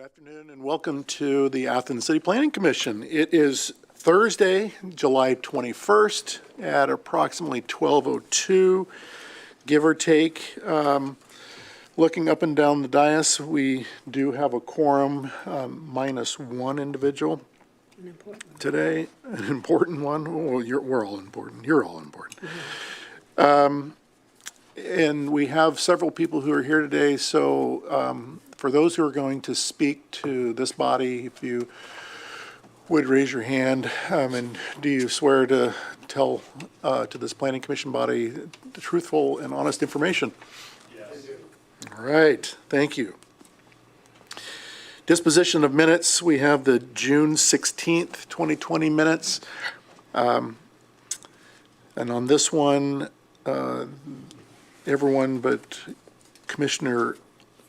Afternoon and welcome to the Athens City Planning Commission. It is Thursday, July 21st at approximately 12:02, give or take. Looking up and down the dais, we do have a quorum, minus one individual today, an important one. Well, we're all important. You're all important. And we have several people who are here today, so for those who are going to speak to this body, if you would raise your hand, and do you swear to tell to this planning commission body the truthful and honest information? Yes. All right, thank you. Disposition of minutes, we have the June 16th, 2020 minutes. And on this one, everyone but Commissioner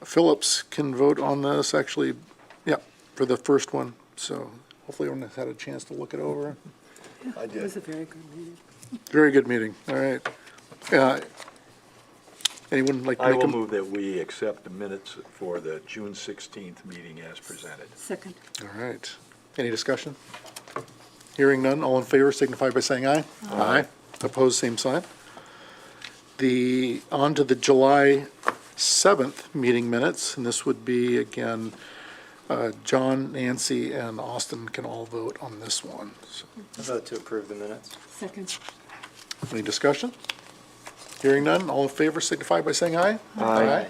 Phillips can vote on this, actually, yeah, for the first one. So hopefully everyone has had a chance to look it over. I did. It was a very good meeting. Very good meeting, all right. Anyone like to I make will move that we accept the minutes for the June 16th meeting as presented. Second. All right. Any discussion? Hearing none, all in favor signify by saying aye. Aye. Opposed, same sign. On to the July 7th meeting minutes, and this would be, again, John, Nancy, and Austin can all vote on this one. So, I vote to approve the minutes. Second. any discussion? Hearing none, all in favor signify by saying aye. Aye.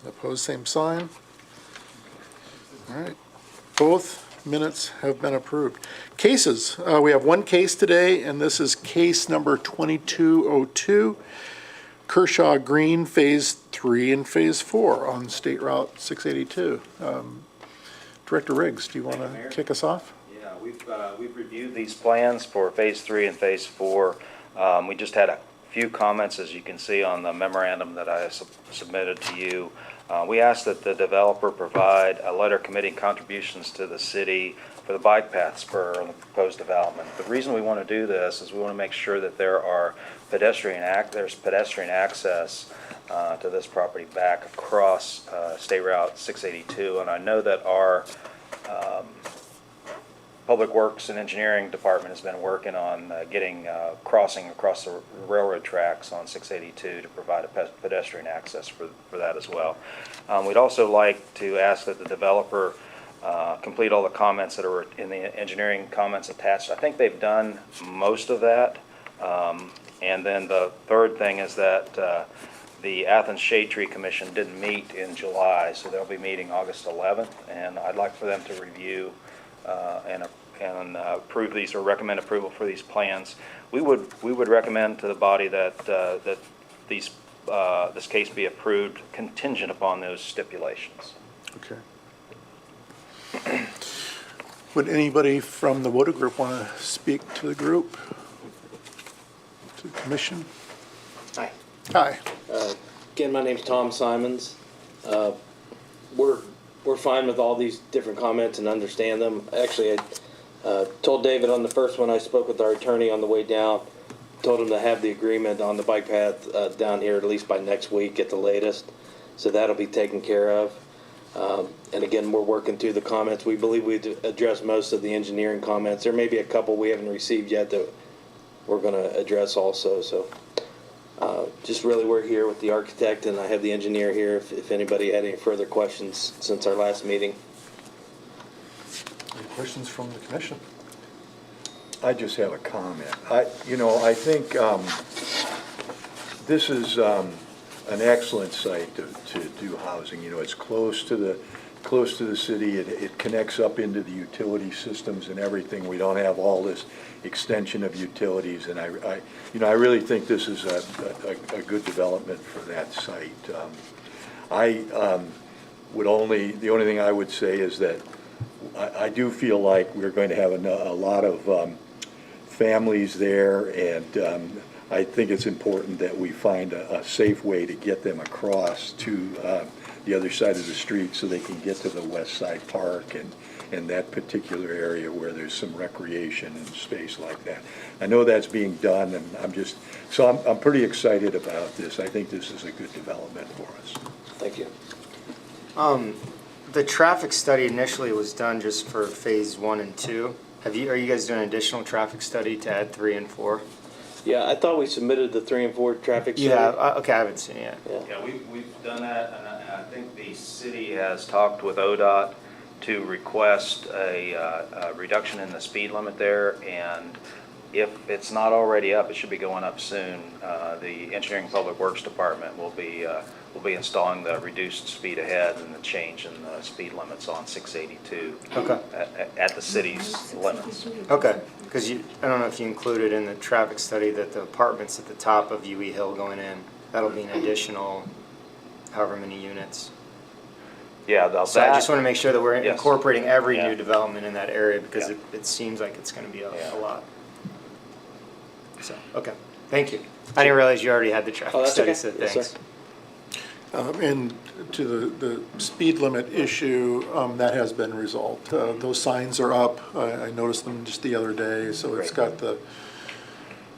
Opposed, same sign. All right. Both minutes have been approved. Cases, we have one case today, and this is case number 2202. Kershaw Green Phase 3 and Phase 4 on State Route 682. Director Riggs, do you want to kick us off? Yeah, we've reviewed these plans for Phase 3 and Phase 4. We just had a few comments, as you can see on the memorandum that I submitted to you. We asked that the developer provide a letter committing contributions to the city for the bike path spur on the proposed development. The reason we want to do this is we want to make sure that there's pedestrian access to this property back across State Route 682. And I know that our Public Works and Engineering Department has been working on getting crossing across the railroad tracks on 682 to provide a pedestrian access for that as well. We'd also like to ask that the developer complete all the comments that are in the engineering comments attached. I think they've done most of that. And then the third thing is that the Athens Shade Tree Commission didn't meet in July, so they'll be meeting August 11th, and I'd like for them to review and approve these, or recommend approval for these plans. We would recommend to the body that this case be approved contingent upon those stipulations. Okay. Would anybody from the Woda Group want to speak to the group? To the commission? Hi. Hi. Again, my name's Tom Simons. We're fine with all these different comments and understand them. Actually, I told David on the first one, I spoke with our attorney on the way down, told him to have the agreement on the bike path down here at least by next week at the latest. So that'll be taken care of. And again, we're working through the comments. We believe we've addressed most of the engineering comments. There may be a couple we haven't received yet that we're going to address also. So just really, we're here with the architect, and I have the engineer here if anybody had any further questions since our last meeting. Any questions from the commission? I just have a comment. I think this is an excellent site to do housing. It's close to the city. It connects up into the utility systems and everything. We don't have all this extension of utilities, and I really think this is a good development for that site. The only thing I would say is that I do feel like we're going to have a lot of families there, and I think it's important that we find a safe way to get them across to the other side of the street so they can get to the West Side Park and that particular area where there's some recreation and space like that. I know that's being done, and I'm pretty excited about this. I think this is a good development for us. Thank you. the traffic study initially was done just for phase 1 and 2. Are you guys doing an additional traffic study to add 3 and 4? Yeah, I thought we submitted the 3 and 4 traffic study. Yeah, okay, I haven't seen it yet. Yeah, we've done that, and I think the city has talked with ODOT to request a reduction in the speed limit there, and if it's not already up, it should be going up soon. The Engineering and Public Works Department will be installing the reduced speed ahead and the change in the speed limits on 682 Okay. at the city's limits. Okay, because I don't know if you included in the traffic study that the apartments at the top of UE Hill going in, that'll be an additional however many units. Yeah, So I just want to make sure that we're Yes. incorporating every Yeah. new development in that area because Yeah. it seems like it's going to be Yeah. a lot. So, okay, thank you. I didn't realize you already had the Oh, traffic that's study, okay. so Yes, thanks. sir. And to the speed limit issue, that has been resolved. Those signs are up. I noticed them just the other day, so it's got the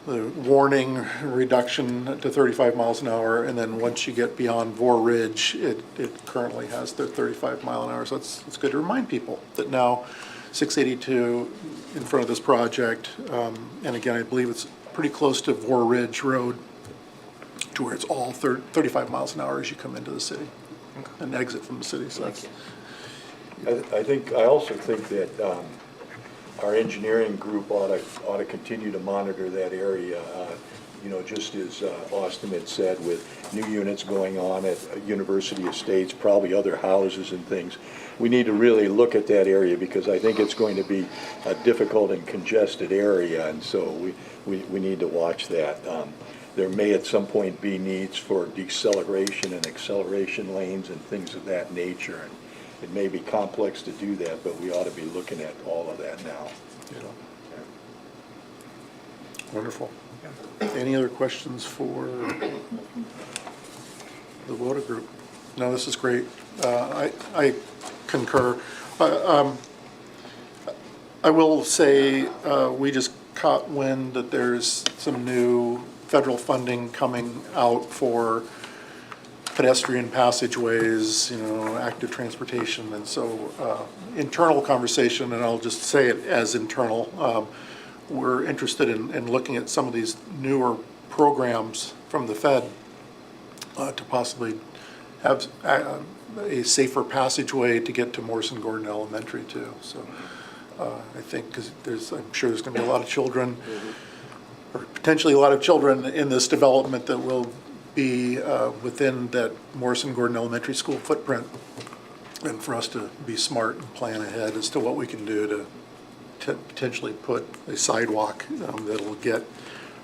warning reduction to 35 miles an hour, and then once you get beyond Vor Ridge, it currently has the 35 mile an hour. So it's good to remind people that now 682 in front of this project, and again, I believe it's pretty close to Vor Ridge Road, to where it's all 35 miles an hour as you come into the city and exit from the city. So that's, I also think that our engineering group ought to continue to monitor that area. Just as Austin had said, with new units going on at University Estates, probably other houses and things, we need to really look at that area because I think it's going to be a difficult and congested area, and so we need to watch that. There may at some point be needs for deceleration and acceleration lanes and things of that nature. And it may be complex to do that, but we ought to be looking at all of that now. wonderful. Any other questions for the Voda Group? No, this is great. I concur. I will say, we just caught wind that there's some new federal funding coming out for pedestrian passageways, active transportation, and so internal conversation, and I'll just say it as internal, we're interested in looking at some of these newer programs from the Fed to possibly have a safer passageway to get to Morrison Gordon Elementary too. So I think, because I'm sure there's going to be a lot of children, or potentially a lot of children in this development that will be within that Morrison Gordon Elementary School footprint, and for us to be smart and plan ahead as to what we can do to potentially put a sidewalk that'll get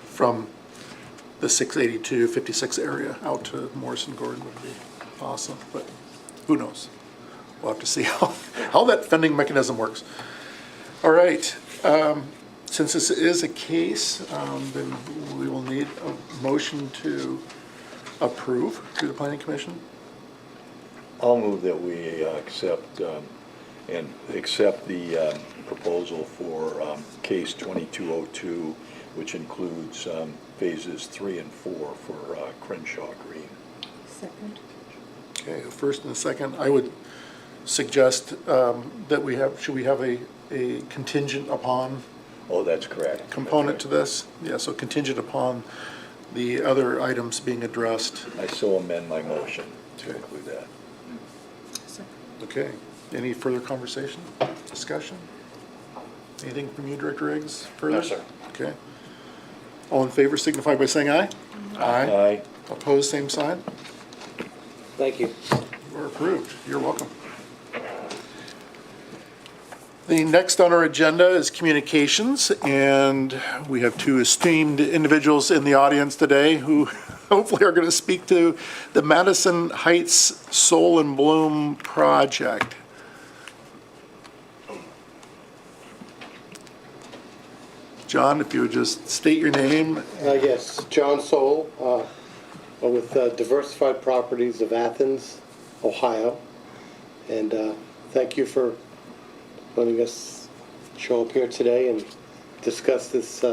from the 682, 56 area out to Morrison Gordon would be awesome, but who knows? We'll have to see how that funding mechanism works. All right. Since this is a case, then we will need a motion to approve to the Planning Commission. I'll move that we accept the proposal for case 2202, which includes phases 3 and 4 for Crenshaw Green. Second. Okay, a first and a second. I would suggest that should we have a contingent upon Oh, that's correct. component to this? Yeah, so contingent upon the other items being addressed. I so amend my motion to include that. Second. Okay, any further conversation, discussion? Anything from you, Director Eggs, further? No, sir. Okay. All in favor signify by saying aye. Aye. Opposed, same sign. Thank you. You are approved. You're welcome. The next on our agenda is communications, and we have two esteemed individuals in the audience today who hopefully are going to speak to the Madison Heights Soul and Bloom project. John, if you would just state your name. Yes, John Soul, with Diversified Properties of Athens, Ohio. And thank you for letting us show up here today and discuss this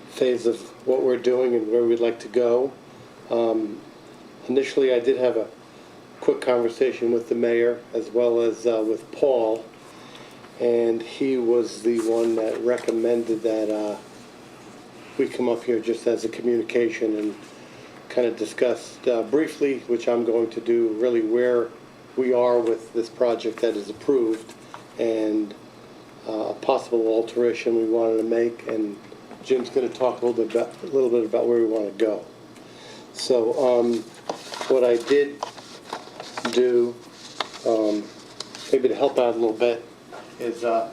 phase of what we're doing and where we'd like to go. Initially, I did have a quick conversation with the mayor as well as with Paul, and he was the one that recommended that we come up here just as a communication and kind of discuss briefly, which I'm going to do, really where we are with this project that is approved and a possible alteration we wanted to make, and Jim's going to talk a little bit about where we want to go. So what I did do, maybe to help out a little bit, is say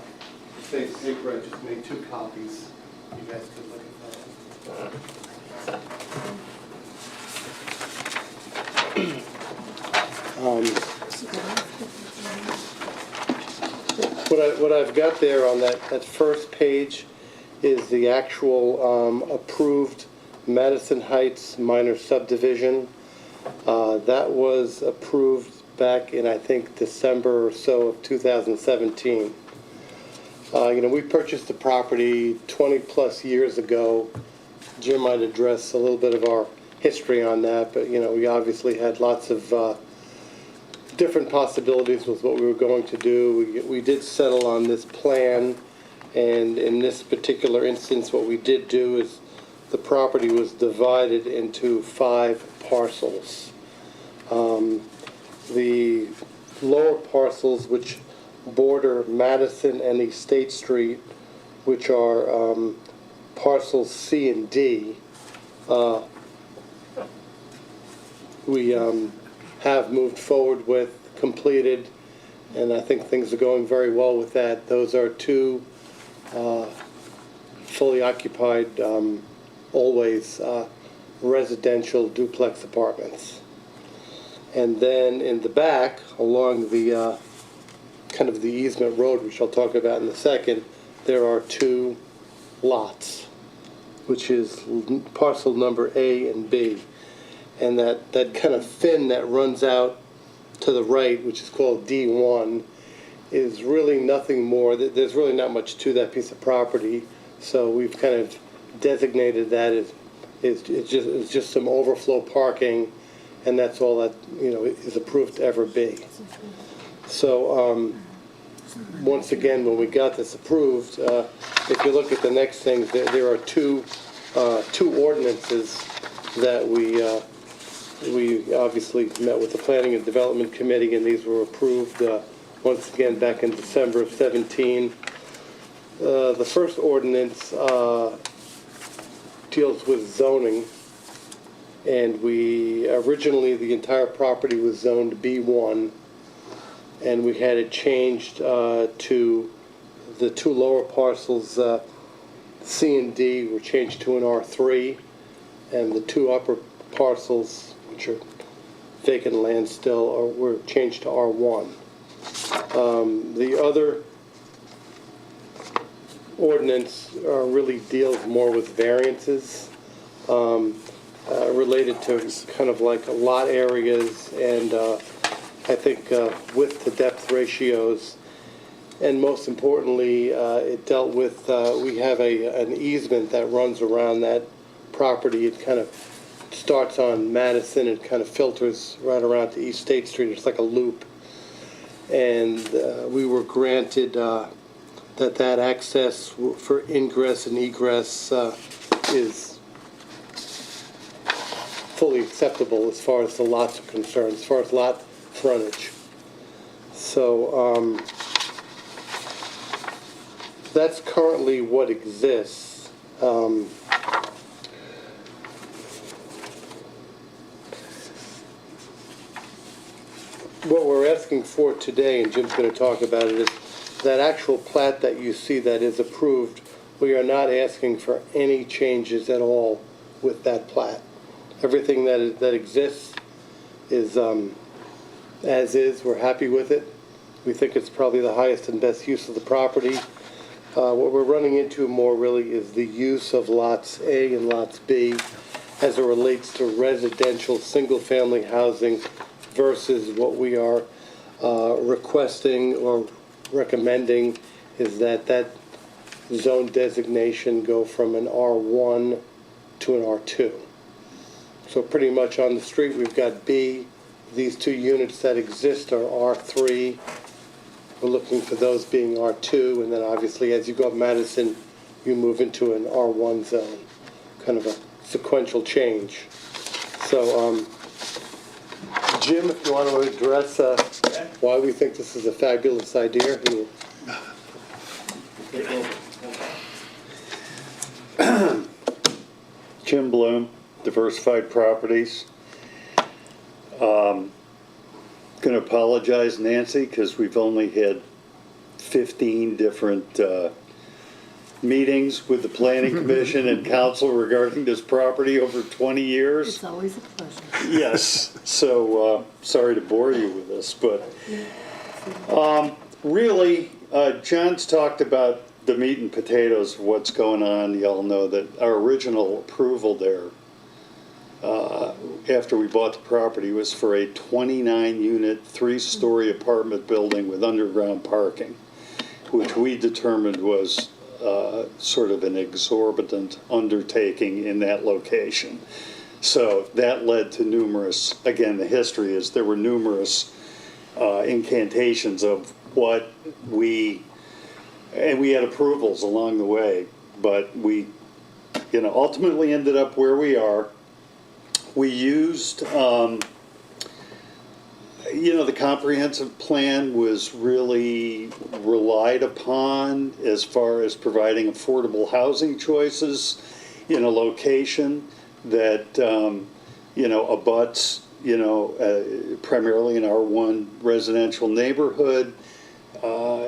I just made 2 copies. You guys could look at that. What I've got there on that first page is the actual approved Madison Heights minor subdivision. That was approved back in, I think, December or so of 2017. We purchased the property 20 plus years ago. Jim might address a little bit of our history on that, but we obviously had lots of different possibilities with what we were going to do. We did settle on this plan, and in this particular instance, what we did do is the property was divided into 5 parcels. The lower parcels, which border Madison and East State Street, which are parcels C and D, we have moved forward with, completed, and I think things are going very well with that. Those are 2 fully occupied, always residential duplex apartments. And then in the back, along the kind of the easement road, which I'll talk about in a second, there are 2 lots, which is parcel number A and B. And that kind of fin that runs out to the right, which is called D1, is really nothing more. There's really not much to that piece of property, so we've kind of designated that as it's just some overflow parking, and that's all that is approved to ever be. So once again, when we got this approved, if you look at the next thing, there are two ordinances that we obviously met with the Planning and Development Committee, and these were approved once again back in December of 17. The first ordinance deals with zoning, and originally the entire property was zoned B1, and we had it changed to the 2 lower parcels, C and D, were changed to an R3, and the 2 upper parcels, which are vacant land still, were changed to R1. The other ordinance really deals more with variances related to kind of like lot areas and I think width to depth ratios. And most importantly, it dealt with, we have an easement that runs around that property. It kind of starts on Madison and kind of filters right around to East State Street. It's like a loop. And we were granted that access for ingress and egress is fully acceptable as far as the lots are concerned, as far as lot frontage. So that's currently what exists. What we're asking for today, and Jim's going to talk about it, is that actual plat that you see that is approved. We are not asking for any changes at all with that plat. Everything that exists is as is. We're happy with it. We think it's probably the highest and best use of the property. What we're running into more really is the use of lots A and lots B as it relates to residential single-family housing versus what we are requesting or recommending is that zone designation go from an R1 to an R2. So pretty much on the street we've got B, these two units that exist are R3. We're looking for those being R2, and then obviously as you go up Madison, you move into an R1 zone, kind of a sequential change. So, Jim, if you want to address why we think this is a fabulous idea. Jim Bloom, Diversified Properties. Going to apologize, Nancy, because we've only had 15 different meetings with the Planning Commission and Council regarding this property over 20 years. It's always a pleasure. Yes, so sorry to bore you with this, but really, John's talked about the meat and potatoes of what's going on. Y'all know that our original approval there, after we bought the property, was for a 29-unit, 3-story apartment building with underground parking, which we determined was sort of an exorbitant undertaking in that location. So that led to numerous, again, the history is there were numerous incantations of what and we had approvals along the way, but we, ultimately ended up where we are. We used, the comprehensive plan was really relied upon as far as providing affordable housing choices in a location that, abuts, primarily an R1 residential neighborhood.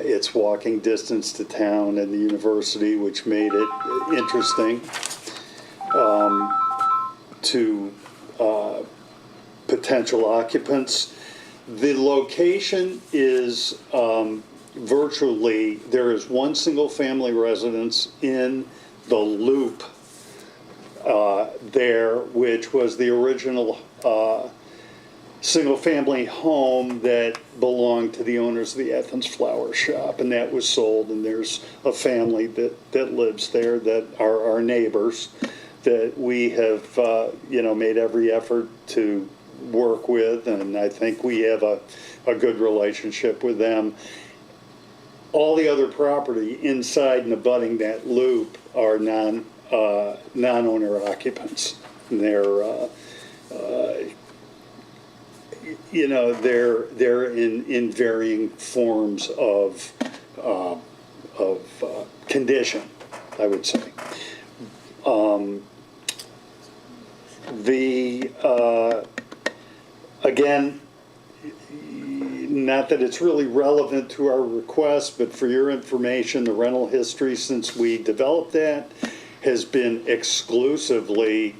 It's walking distance to town and the university, which made it interesting to potential occupants. The location is virtually, there is one single family residence in the loop there, which was the original single-family home that belonged to the owners of the Athens Flower Shop, and that was sold, and there's a family that lives there that are our neighbors that we have, made every effort to work with, and I think we have a good relationship with them. All the other property inside and abutting that loop are non-owner occupants. They're they're in varying forms of condition, I would say. Again, not that it's really relevant to our request, but for your information, the rental history since we developed that has been exclusively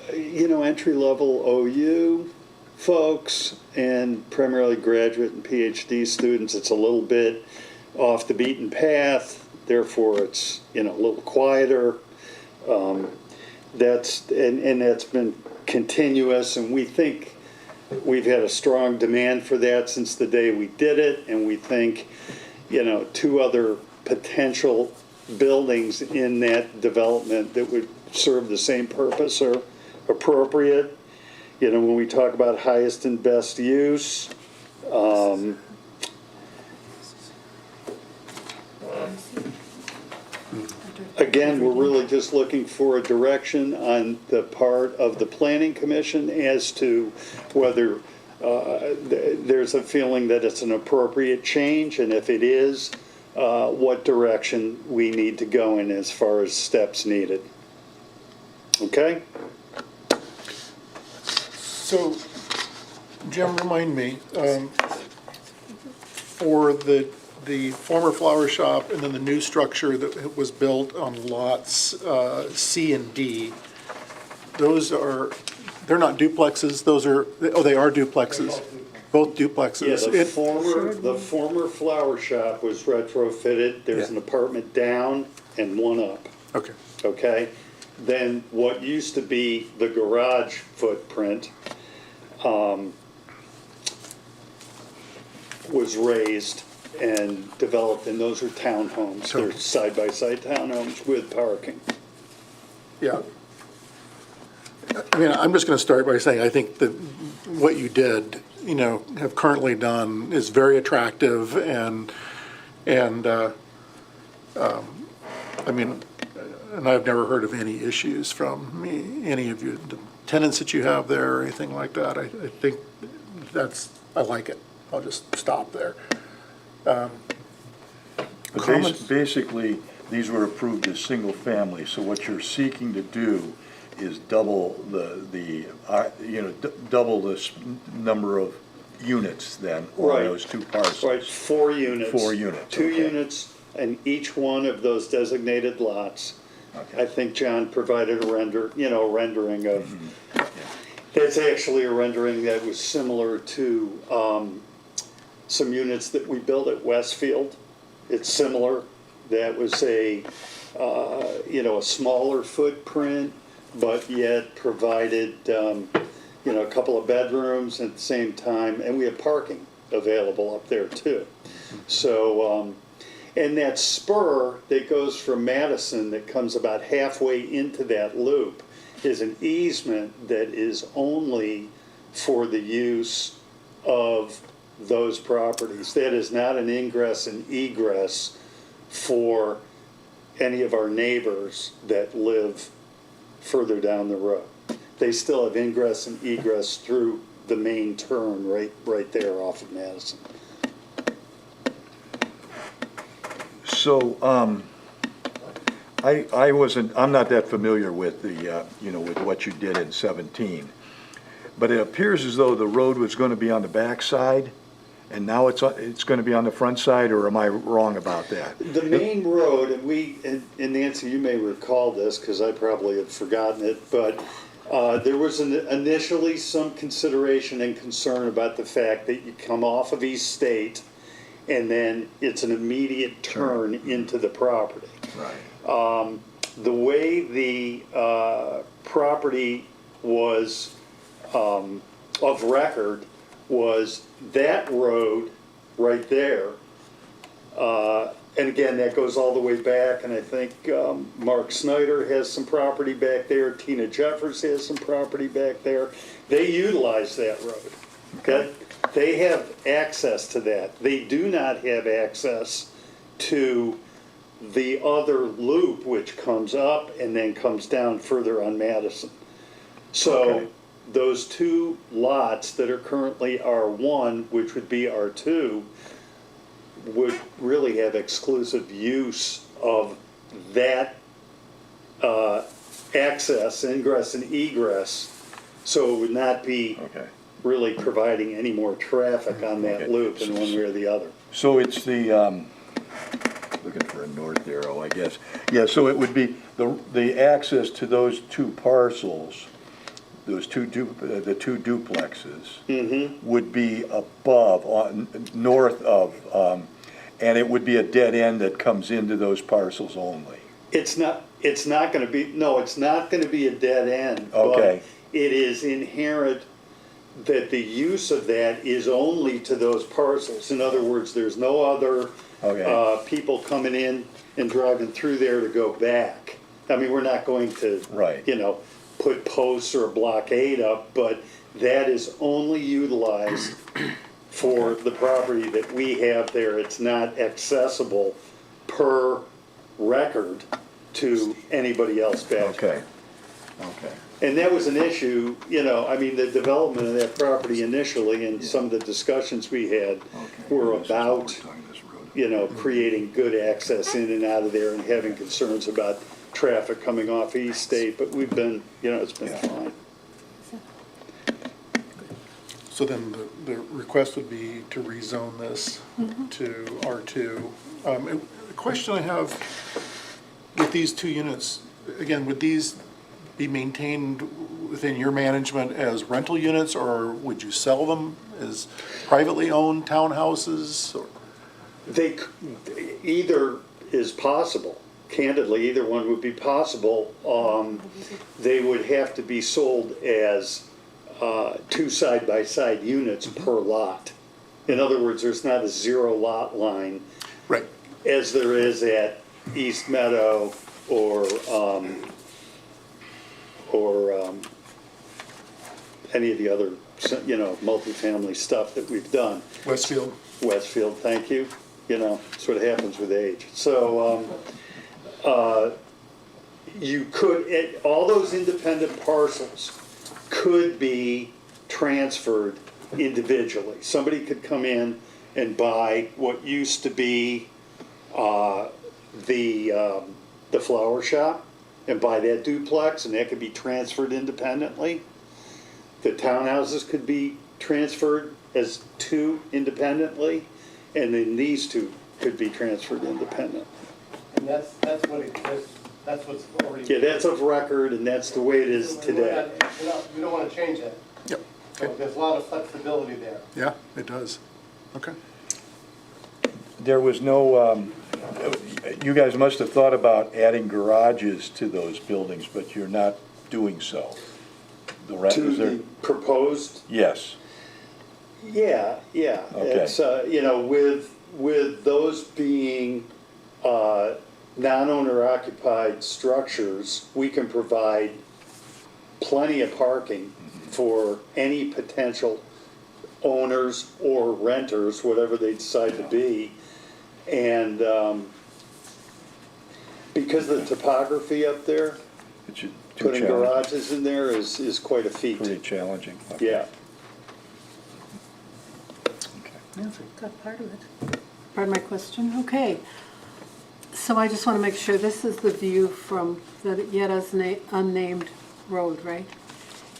entry-level OU folks and primarily graduate and PhD students. It's a little bit off the beaten path, therefore it's a little quieter. That's been continuous, and we think we've had a strong demand for that since the day we did it, and we think 2 other potential buildings in that development that would serve the same purpose are appropriate. When we talk about highest and best use, again, we're really just looking for a direction on the part of the Planning Commission as to whether there's a feeling that it's an appropriate change, and if it is, what direction we need to go in as far as steps needed. Okay? So, Jim, remind me, for the former flower shop and then the new structure that was built on lots C and D, they're not duplexes, they are duplexes, both duplexes. Yeah, the former flower shop was retrofitted. There's an apartment down and one up. Okay. Okay? Then what used to be the garage footprint was raised and developed, and those are townhomes. They're side-by-side townhomes with parking. Yeah. I mean, I'm just going to start by saying, I think that what you did, have currently done is very attractive I mean, and I've never heard of any issues from any of you, the tenants that you have there or anything like that. I think I like it. I'll just stop there. But Comments? basically, these were approved as single family, so what you're seeking to do is double double this number of units then on Right. those two parcels. Right, 4 units. 4 units, Two okay. units in each one of those designated lots. Okay. I think John provided a rendering of, Mm-hmm. that's actually a rendering that was similar to some units that we built at Westfield. It's similar. That was a smaller footprint, but yet provided, a couple of bedrooms at the same time, and we have parking available up there too. So, and that spur that goes from Madison that comes about halfway into that loop is an easement that is only for the use of those properties. That is not an ingress and egress for any of our neighbors that live further down the road. They still have ingress and egress through the main turn right there off of Madison. So, I'm not that familiar with with what you did in 17, but it appears as though the road was going to be on the back side, and now it's going to be on the front side, or am I wrong about that? The main road, and Nancy, you may recall this, because I probably had forgotten it, but there was initially some consideration and concern about the fact that you come off of East State, and then it's an immediate turn into the property. Right. The way the property was of record was that road right there. And again, that goes all the way back, and I think Mark Snyder has some property back there, Tina Jeffers has some property back there. They utilize that road. Okay? They have access to that. They do not have access to the other loop, which comes up and then comes down further on Madison. So Okay. those two lots that are currently R1, which would be R2, would really have exclusive use of that access, ingress and egress. So it would not be Okay. really providing any more traffic on that Okay. loop in one way or the other. So it's the, looking for a north arrow, I guess. Yeah, so it would be the access to those two parcels, the two duplexes, would be above, north of, and it would be a dead end that comes into those parcels only. It's not gonna be, no, it's not gonna be a dead end. Okay. But it is inherent that the use of that is only to those parcels. In other words, there's no other Okay. people coming in and driving through there to go back. I mean, we're not going to, Right. put posts or a blockade up, but that is only utilized for the property that we have there. It's not accessible per record to anybody else back there. Okay, okay. And that was an issue, the development of that property initially and some of the discussions we had were about, creating good access in and out of there and having concerns about traffic coming off East State, but we've been, it's been fine. So then the request would be to rezone this to R2. And the question I have with these two units, again, would these be maintained within your management as rental units, or would you sell them as privately owned townhouses? Or- Either is possible. Candidly, either one would be possible. They would have to be sold as two side-by-side units per lot. In other words, there's not a zero lot line Right. as there is at East Meadow or any of the other, multifamily stuff that we've done. Westfield? Westfield, thank you. It's what happens with age. So, you could, all those independent parcels could be transferred individually. Somebody could come in and buy what used to be the flower shop and buy that duplex, and that could be transferred independently. The townhouses could be transferred as two independently, and then these two could be transferred independently. And that's what exists, that's what's already. Yeah, that's of record, and that's the way it is today. We don't want to change that. Yep. So Okay. there's a lot of flexibility there. Yeah, it does. Okay. There was no, you guys must have thought about adding garages to those buildings, but you're not doing so. The rest, To is there? the proposed, Yes. yeah. Okay. It's, with those being non-owner occupied structures, we can provide plenty of parking for any potential owners or renters, whatever they decide to be. And because of the topography up there, It's too putting challenging. garages in there is quite a feat. Pretty challenging. Okay. Yeah. Got part of it. Pardon my question? Okay. So I just want to make sure this is the view from the yet unnamed road, right?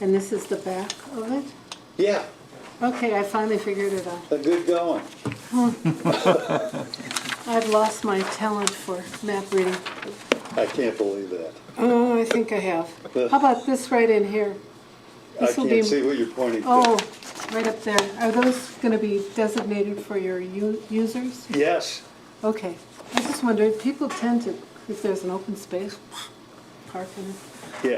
And this is the back of it? Yeah, Okay, I finally figured it out. a good going. I've lost my talent for map reading. I can't believe that. Oh, I think I have. How about this right in here? I This will can't be- see what you're pointing to. Oh, right up there. Are those going to be designated for your users? Yes, Okay. I just wondered, people tend to, if there's an open space, park in it.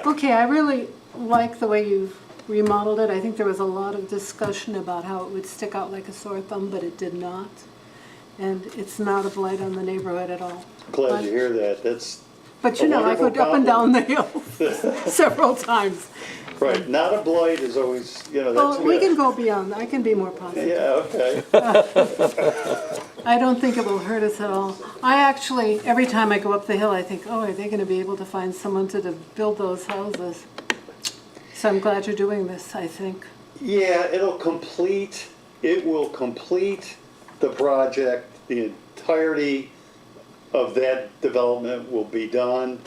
yeah. Okay, I really like the way you remodeled it. I think there was a lot of discussion about how it would stick out like a sore thumb, but it did not. And it's not a blight on the neighborhood at all. Glad to hear that. That's, But you a know, I wonderful go up and down the hill several times. right, not a blight is always, that's Well, we can good. go beyond, I can be more positive. Yeah, okay. I don't think it will hurt us at all. I actually, every time I go up the hill, I think, oh, are they going to be able to find someone to build those houses? So I'm glad you're doing this, I think. Yeah, it will complete the project. The entirety of that development will be done.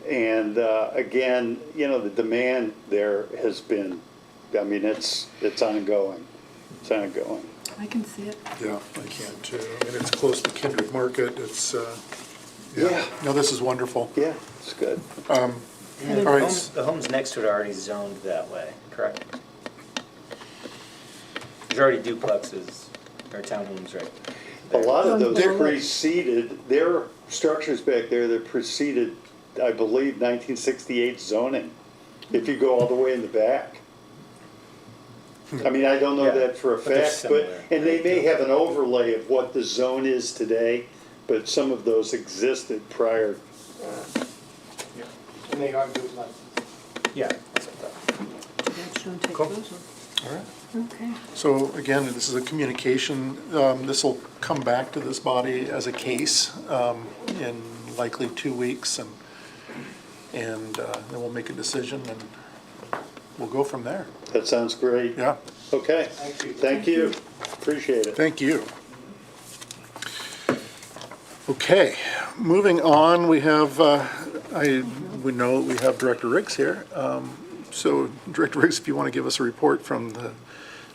And again, the demand there has been, it's ongoing. It's ongoing. I can see it. Yeah, I can too. I mean, it's close to Kendrick Market. It's, Yeah. No, this is wonderful. Yeah, it's good. And it- All right. The homes next to it are already zoned that way, correct? There's already duplexes or townhomes right A there. lot of those There- preceded, there are structures back there that preceded, I believe, 1968 zoning, if you go all the way in the back. I mean, I don't know Yeah, that for a but they're fact, but, similar. and they may have an overlay of what the zone is today, but some of those existed prior. And they are duplexes. Yeah, that's what I thought. Perhaps you don't take Cool. those ones. All right. Okay. So again, this is a communication. This will come back to this body as a case in likely 2 weeks, and then we'll make a decision, and we'll go from there. That sounds great. Yeah, Okay, Thank you. thank you, appreciate it. thank you. Okay, moving on, we have, we know we have Director Riggs here. So Director Riggs, if you want to give us a report from the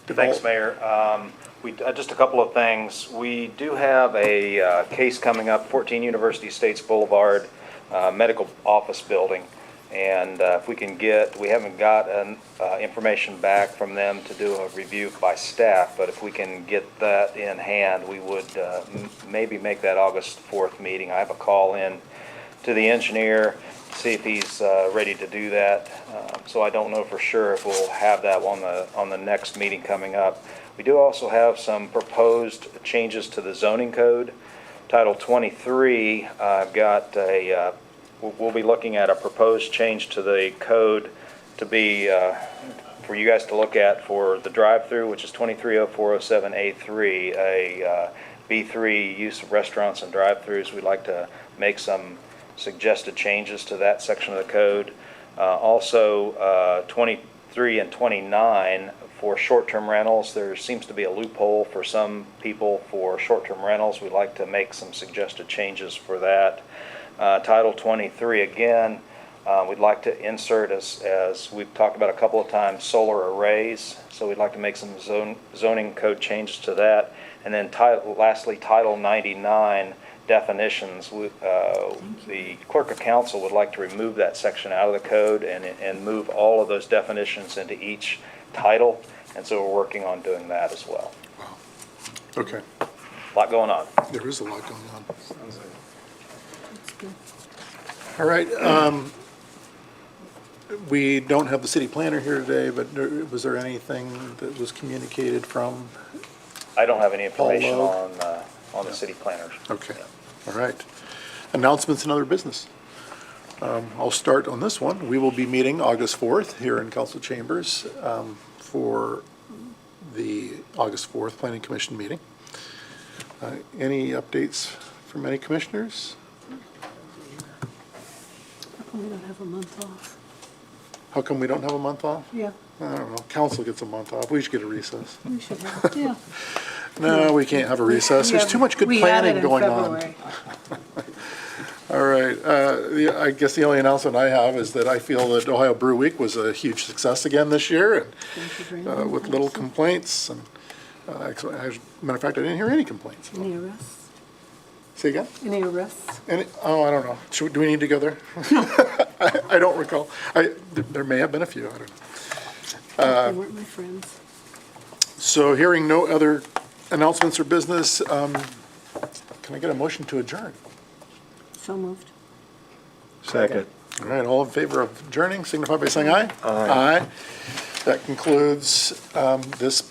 Thanks, Mayor. Just a couple of things. We do have a case coming up, 14 University Estates Boulevard, medical office building. And if we can we haven't gotten information back from them to do a review by staff, but if we can get that in hand, we would maybe make that August 4th meeting. I have a call in to the engineer, see if he's ready to do that. So I don't know for sure if we'll have that on the next meeting coming up. We do also have some proposed changes to the zoning code. Title 23, I've got we'll be looking at a proposed change to the code to be for you guys to look at for the drive-through, which is 230407A3, a B3 use of restaurants and drive-throughs. We'd like to make some suggested changes to that section of the code. Also, 23 and 29 for short-term rentals. There seems to be a loophole for some people for short-term rentals. We'd like to make some suggested changes for that. Title 23, again, we'd like to insert, as we've talked about a couple of times, solar arrays. So we'd like to make some zoning code changes to that. And then lastly, Title 99 definitions. The clerk of council would like to remove that section out of the code and move all of those definitions into each title. And so we're working on doing that as well. Okay, A lot going on. there is a lot going on. That's good. All right, we don't have the city planner here today, but was there anything that was communicated from? I don't have any information Logue? on the city planners. Okay, all right. Announcements and other business. I'll start on this one. We will be meeting August 4th here in council chambers for the August 4th Planning Commission meeting. Any updates from any commissioners? How come we don't have a month off? How come we don't have a month off? Yeah, I don't know. Council gets a month off. We should get a recess. we should have, yeah. No, we can't have a recess. There's too much good planning going on. All right, I guess the only announcement I have is that I feel that Ohio Brew Week was a huge success again this year, and with little complaints, and actually, as a matter of fact, I didn't hear any complaints. Any arrests? Say again? Any arrests? Oh, I don't know. Do we need to go there? I don't recall. There may have been a few, I don't know. They weren't my friends. So hearing no other announcements or business, can I get a motion to adjourn? So moved. Second. All right, all in favor of adjourning, signify by saying aye. Aye. That concludes this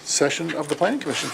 session of the Planning Commission.